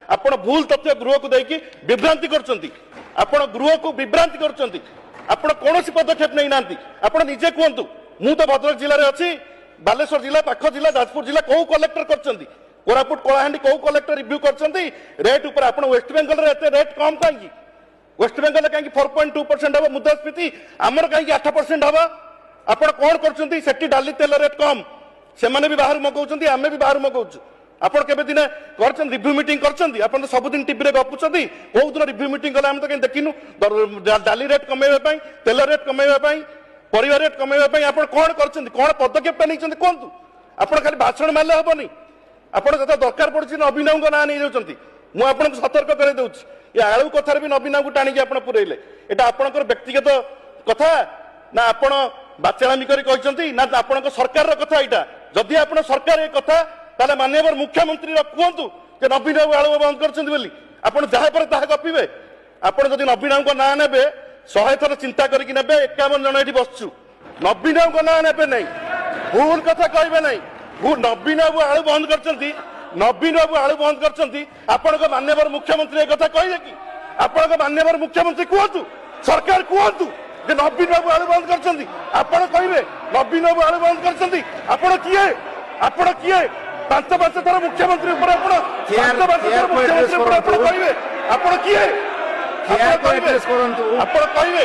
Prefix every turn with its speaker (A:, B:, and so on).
A: आपण भूल तथ्य गृह को देकी विभ्रांति करछंती आपण गृह को विभ्रांति करछंती आपण कोनोसी पदक्षेप नै नांती आपण निजे कोंतु मु तो भद्रक जिल्ला रे अछि बालेश्वर जिला पाख जिला जाजपुर जिला को कलेक्टर करछंती कोरापुट कोलाहांडी को कलेक्टर रिव्यू करछंती रेट ऊपर आपण वेस्ट बेंगल रे एते रेट कम कांगी वेस्ट बेंगल कांगी 4.2% हबो मुद्रास्फीति हमर कांगी 8% हबो आपण कोन करछंती सेठी डाली तेल रेट कम से माने भी बाहर मगौछंती आमे भी बाहर मगौछु आपण केबे दिने करछन रिव्यू मीटिंग करछंती आपण तो सब दिन टीवी रे गपुछंती बहुत दिन रिव्यू मीटिंग गला हम तो कहीं देखिनु डाली रेट कमेबे पई तेल रेट कमेबे पई परिवार रेट कमेबे पई आपण कोन करछंती कोन पदक्षेप नैछंती कोंतु आपण खाली भाषण मारले हबनी आपण जता दरकार पड़छि नवीन को ना नै जाउछंती मु आपण सतर्क करे दउछि ये आळु कथार भी नवीन को टाणी आपण पुरैले एटा आपणकर व्यक्तिगत कथा ना आपण बाचलामी करी कहछंती ना आपणक सरकार रो कथा एटा जदि आपण सरकार ए कथा ताले माननीय मुख्यमंत्री कहतु जे नवीन बाबू आलु बंद करछंती बोली आपण जहा पर ताहा गपिबे आपण जदि नवीन बाबू को ना नेबे 100 थर चिंता करके नेबे 51 जन एठी बसछु नवीन बाबू को ना नेबे नै भूल कथा कहबे नै नवीन बाबू आलु बंद करछंती नवीन बाबू आलु बंद करछंती आपण को माननीय मुख्यमंत्री ए कथा कहले कि आपण को माननीय मुख्यमंत्री कहतु सरकार कहतु जे नवीन बाबू आलु बंद करछंती आपण कहबे नवीन बाबू आलु बंद करछंती आपण किए 5 थर मुख्यमंत्री ऊपर मुख्यमंत्री ऊपर कहबे आपण किए आपण कहबे